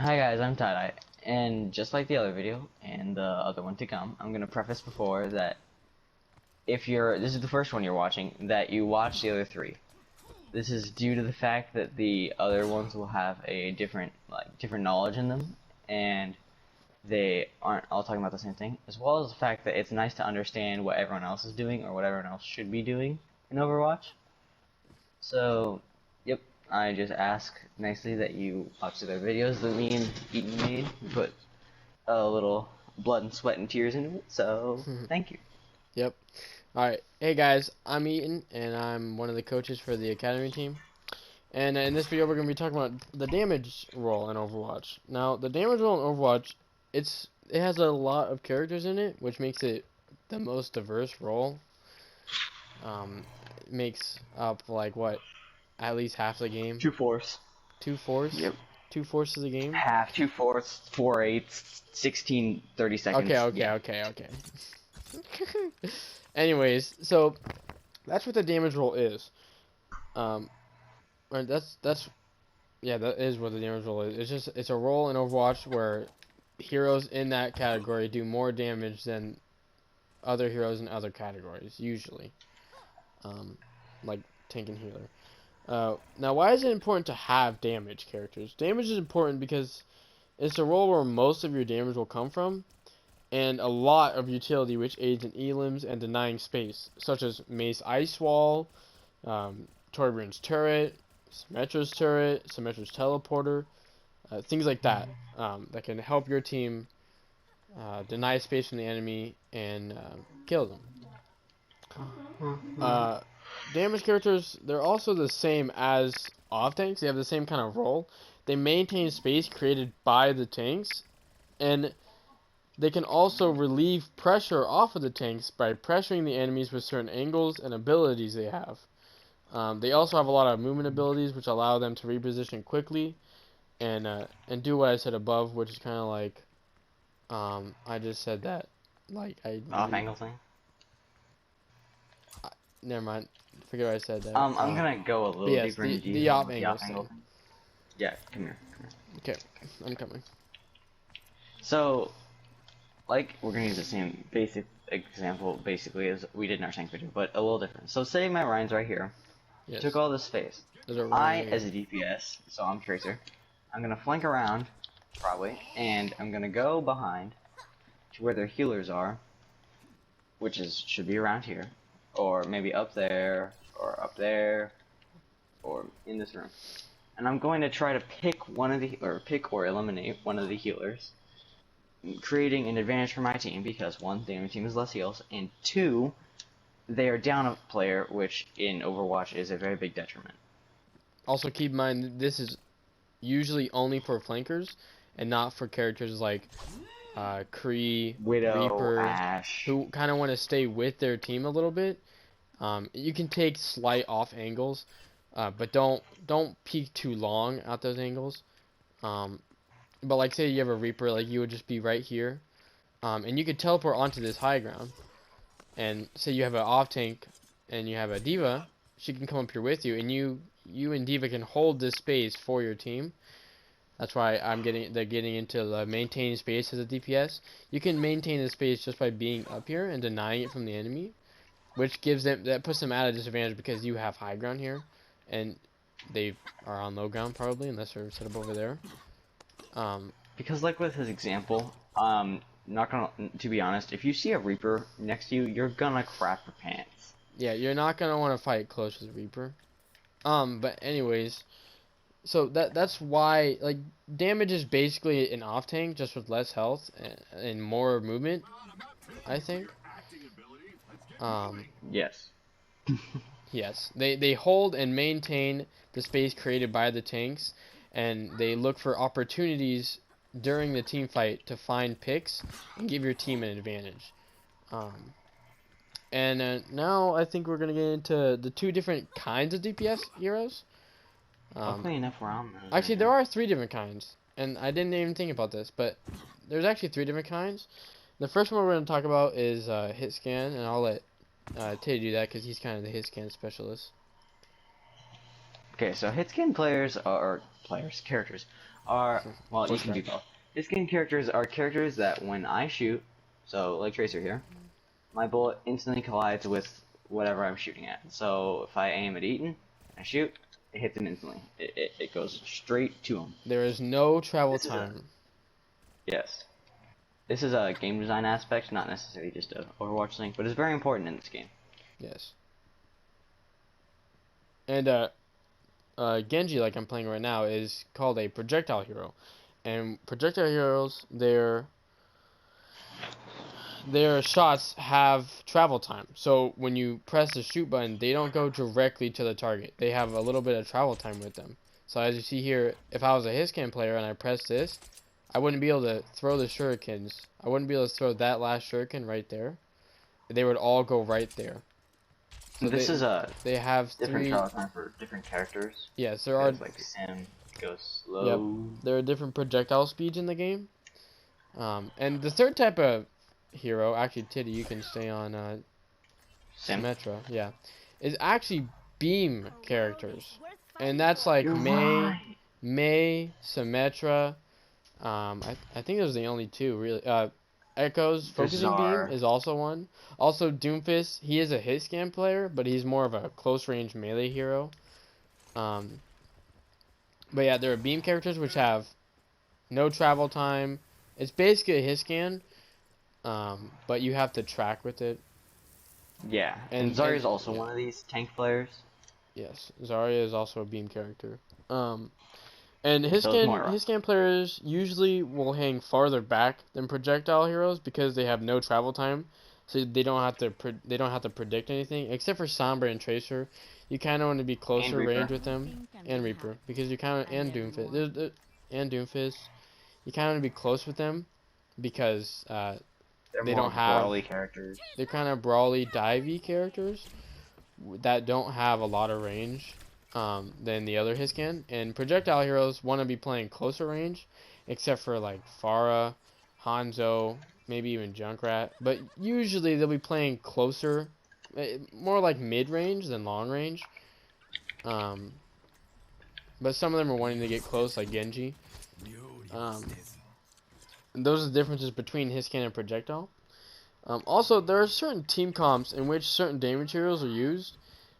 Hi guys, I'm Tie, and just like the other video and the other one to come, I'm gonna preface before that if this is the first one you're watching, that you watch the other three. This is due to the fact that the other ones will have a different knowledge in them, and they aren't all talking about the same thing, as well as the fact that it's nice to understand what everyone else is doing or what everyone else should be doing in Overwatch. So, yep, I just ask nicely that you watch their videos that me and Eaton made, put a little blood and sweat and tears into it, so thank you. Yep. Alright, hey guys, I'm Eaton, and I'm one of the coaches for the Academy team. And in this video, we're going to be talking about the damage role in Overwatch. Now, the damage role in Overwatch, it has a lot of characters in it, which makes it the most diverse role. It makes up, like, what, at least half the game? 2/4. 2/4? Yep. 2/4 of the game? Half, 2/4, 4/8, 16, 30 seconds. Okay. Anyways, so that's what the damage role is. That is what the damage role is. It's a role in Overwatch where heroes in that category do more damage than other heroes in other categories, usually. Like tank and healer. Now, why is it important to have damage characters? Damage is important because it's a role where most of your damage will come from, and a lot of utility which aids in elims and denying space, such as Mace Ice Wall, Torbjorn's Turret, Symmetra's Turret, Symmetra's Teleporter, things like that, that can help your team deny space from the enemy and kill them. Damage characters, they're also the same as off-tanks. They have the same kind of role. They maintain space created by the tanks, and they can also relieve pressure off of the tanks by pressuring the enemies with certain angles and abilities they have. They also have a lot of movement abilities which allow them to reposition quickly and do what I said above, which is kind of like I just said that Off angle thing. Never mind. Forget what I said there. I'm gonna go a little deeper into the off angle thing. Yeah, come here. Okay, I'm coming. So, like, we're gonna use the same basic example basically as we did in our tank video, but a little different. So say my Ryan's right here. Yes. Took all this space. As a DPS, so I'm Tracer, I'm gonna flank around, probably, and I'm gonna go behind to where their healers are, which should be around here, or maybe up there, or in this room. And I'm going to try to pick or eliminate one of the healers, creating an advantage for my team because one, the enemy team has less heals, and two, they are down a player, which in Overwatch is a very big detriment. Also keep in mind this is usually only for flankers and not for characters like Kree, Widow, Reaper, Ashe, who kind of want to stay with their team a little bit. You can take slight off angles, but don't peek too long at those angles. But like say you have a Reaper, like you would just be right here, and you could teleport onto this high ground. And say you have an off tank and you have a diva, she can come up here with you, and you and diva can hold this space for your team. That's why they're getting into the maintaining space as a DPS. You can maintain the space just by being up here and denying it from the enemy, which puts them at a disadvantage because you have high ground here, and they are on low ground probably unless they're set up over there. Because like with his example, to be honest, if you see a Reaper next to you, you're gonna crap your pants. Yeah, you're not gonna want to fight close with Reaper. But anyways, so that's why, like, damage is basically an off tank just with less health and more movement, I think. Yes. Yes, they hold and maintain the space created by the tanks, and they look for opportunities during the team fight to find picks and give your team an advantage. Now I think we're gonna get into the two different kinds of DPS heroes. Luckily enough, we're on those. Actually, there are three different kinds, and I didn't even think about this, but there's actually three different kinds. The first one we're gonna talk about is hit scan, and I'll let Tay do that because he's kind of the hit scan specialist. Okay, so hit scan characters are, well, you Voice can do crack. both. His skin characters are characters that when I shoot, so like Tracer here, my bullet instantly collides with whatever I'm shooting at. So if I aim at Eaton, I shoot, it hits him instantly. It goes straight to him. There is no travel This is a, time. yes. This is a game design aspect, not necessarily just a Overwatch thing, but it's very important in this game. Yes. And Genji, like I'm playing right now, is called a projectile hero. And projectile heroes, their shots have travel time. So when you press the shoot button, they don't go directly to the target. They have a little bit of travel time with them. So as you see here, if I was a Hiscan player and I pressed this, I wouldn't be able to throw the shurikens. I wouldn't be able to throw that last shuriken right there. They would all go right there. So This is a they have different three. travel time for different characters. Yes, there are. There's like Sim, goes Yep, slow. there are different projectile speeds in the game. And the third type of hero, actually, Titty, you can stay on Sim. Symmetra, yeah, is actually beam characters, and that's like You're right. May, Symmetra. I think those are the only two really. Echo's focusing beam Bizarre. is also one. Also, Doomfist, he is a hit scan player, but he's more of a close range melee hero. Um, but yeah, there are beam characters which have no travel time. It's basically a hit scan, but you have to track with it. Yeah, and Zarya's also one of these tank players. Yes, Zarya is also a beam character. And his So is Moira. scan players usually will hang farther back than projectile heroes because they have no travel time, so they don't have to predict anything except for Sombra and Tracer. You kind of want to be closer range with them, and Reaper, because you kind of and Doomfist. You kind of want to be close with them because They're they more don't have. brawly characters. They're kind of brawly, divey characters that don't have a lot of range than the other Hiscan. And projectile heroes want to be playing closer range, except for like Pharah, Hanzo, maybe even Junkrat. But usually they'll be playing closer, more like mid-range than long range. But some of them are wanting to get close, like Genji. And those are the differences between Hiscan and projectile. Also, there are certain team comps in which certain damage heroes are used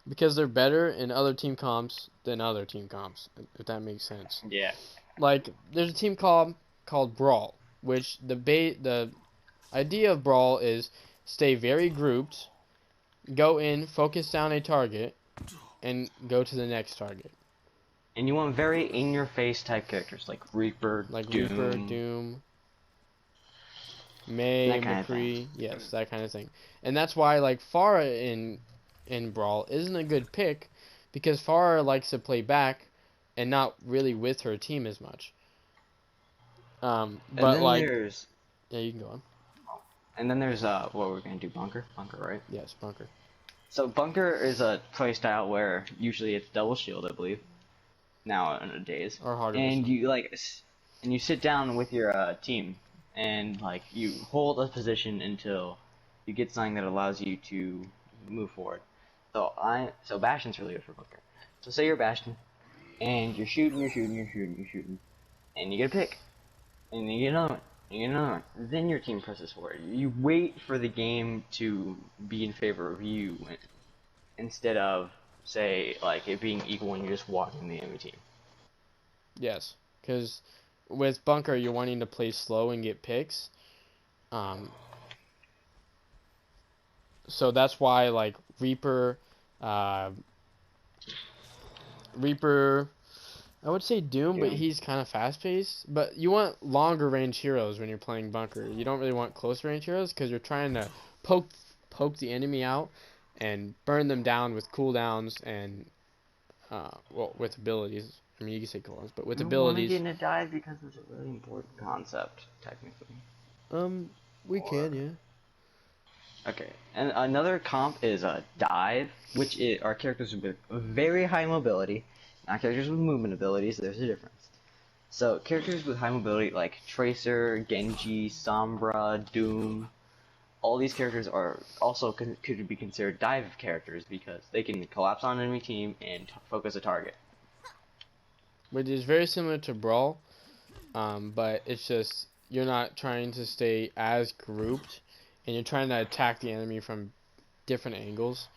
because they're better in other team comps than other team comps, if that makes sense. Yeah. Like, there's a team comp called Brawl, which the idea of Brawl is stay very grouped, go in, focus down a target, and go to the next target. And you want very in-your-face type characters like Reaper, Doom, May, McCree, yes, that kind of thing. And that's why, like, Pharah in Brawl isn't a good pick, because Pharah likes to play back and not really with her team as much. But like, there's... yeah, you can go on. And then there's what we're gonna do, Bunker, right? Yes, Bunker. So Bunker is a playstyle where usually it's double shield, I believe. Nowadays. Or harder. And you sit down with your team, and like you hold a position until you get something that allows you to move forward. So Bastion's really good for Bunker. So say you're Bastion, and you're shooting, and you get a pick, and you get another one, and you get another one. Then your team presses forward. You wait for the game to be in favor of you, instead of, say, like it being equal when you just walk in the enemy team. Yes, because with Bunker you're wanting to play slow and get picks. So that's why, like, Reaper, I would say Doom, but he's kind of fast-paced. But you want longer range heroes when you're playing Bunker. You don't really want close range heroes because you're trying to poke the enemy out and burn them down with cooldowns and well, with abilities. I mean, you can say cooldowns, but with abilities. I don't want to get in a dive because it's a really important concept, technically. We can, yeah. Okay, and another comp is a dive, which are characters with very high mobility, not characters with movement abilities. There's a difference. So characters with high mobility like Tracer, Genji, Sombra, Doom, all these characters are also could be considered dive characters because they can collapse on an enemy team and focus a target. Which is very similar to Brawl. but it's just you're not trying to stay as grouped, and you're trying to attack the enemy from different angles.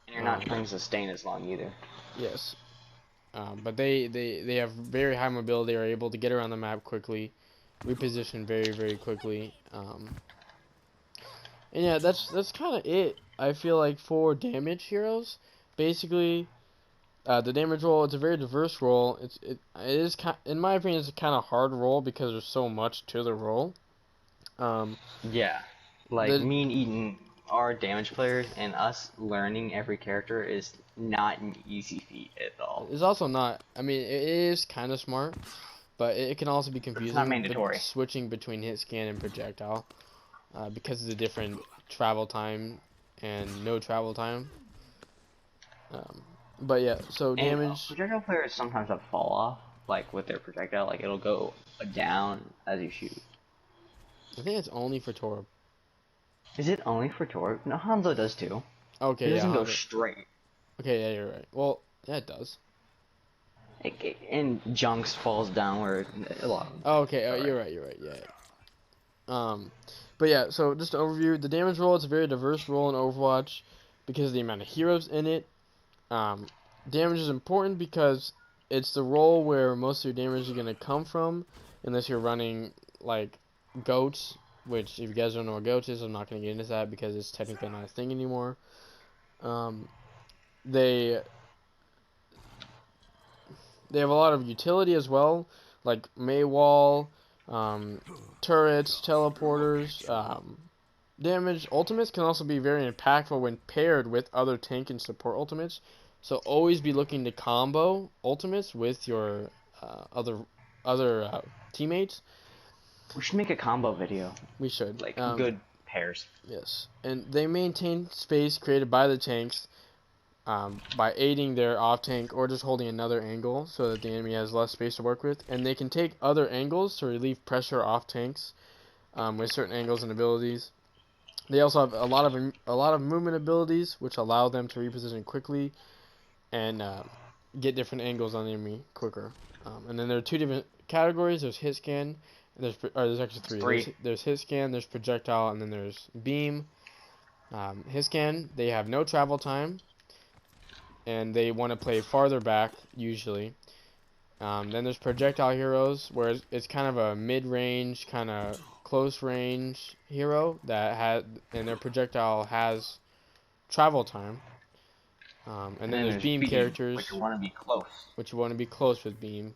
And you're not trying to sustain as long either. Yes. But they have very high mobility, are able to get around the map quickly, reposition very, very quickly. And yeah, that's kind of it. I feel like for damage heroes, basically, the damage role, it's a very diverse role. It is in my opinion, it's a kind of hard role because there's so much to the role. Yeah, like The me and Eden are damage players, and us learning every character is not an easy feat at all. It's also not. I mean, it is kind of smart, but it can also be But it's not confusing. mandatory. Switching between hit scan and projectile, because of the different travel time and no travel time. But yeah, so And damage. projectile players sometimes have fall off, like with their projectile, like it'll go down as you shoot. I think it's only for Torb. Is it only for Tor? No, Hanzo does too. Okay, It yeah. doesn't go straight. Okay, yeah, you're right. Well, yeah, it does. And Junks falls down where a lot. Oh, okay, Alright. you're right. You're right. Yeah. But yeah. So just to overview, the damage role. It's a very diverse role in Overwatch because of the amount of heroes in it. Damage is important because it's the role where most of your damage is gonna come from, unless you're running like goats. Which, if you guys don't know what goats is, I'm not gonna get into that because it's technically not a thing anymore. They have a lot of utility as well, like Maywall, turrets, teleporters, damage. Ultimates can also be very impactful when paired with other tank and support ultimates. So always be looking to combo ultimates with your other teammates. We should make a combo video. We should. Like good pairs. Yes, and they maintain space created by the tanks. By aiding their off-tank or just holding another angle so that the enemy has less space to work with. And they can take other angles to relieve pressure off tanks with certain angles and abilities. They also have a lot of movement abilities, which allow them to reposition quickly and get different angles on the enemy quicker. And then there are two different categories. There's hit scan, and there's actually three. There's hit scan, there's projectile, and then there's beam. Hit scan, they have no travel time, and they want to play farther back, usually. Then there's projectile heroes, where it's kind of a mid-range, kind of close-range hero and their projectile has travel time. And then there's beam characters, which you want to be close. Which you want to be close with beams,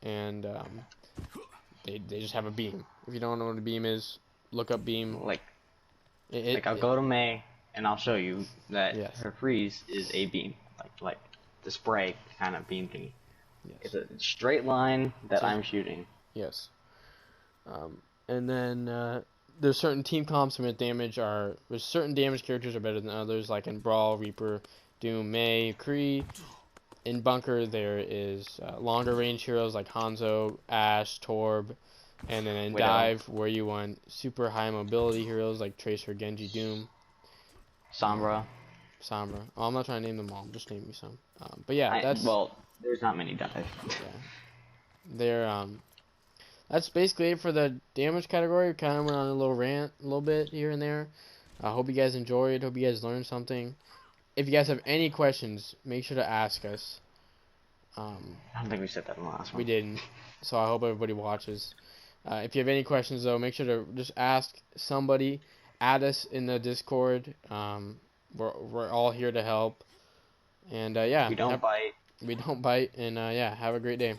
and they just have a beam. If you don't know what a beam is, look up beam. I'll go to May, and I'll show you that Yes. her freeze is a beam. Like the spray kind of beam thingy. Yes. It's a straight line that I'm shooting. Yes. And then there's certain team comps with damage there's certain damage characters are better than others, like in Brawl, Reaper, Doom, Mei, Kree. In Bunker there is longer range heroes like Hanzo, Ashe, Torb, and then in Widow. Dive where you want super high mobility heroes like Tracer, Genji, Doom. Sombra. Oh, I'm not trying to name them all. I'm just naming some. But yeah, there's not many Dive. They're that's basically it for the damage category. We kind of went on a little rant, a little bit here and there. I hope you guys enjoyed. Hope you guys learned something. If you guys have any questions, make sure to ask us. I don't think we said that in the last one. We didn't, so I hope everybody watches. If you have any questions, though, make sure to just ask somebody. Add us in the Discord. We're all here to help. And yeah, We don't bite. We don't bite. And yeah, have a great day.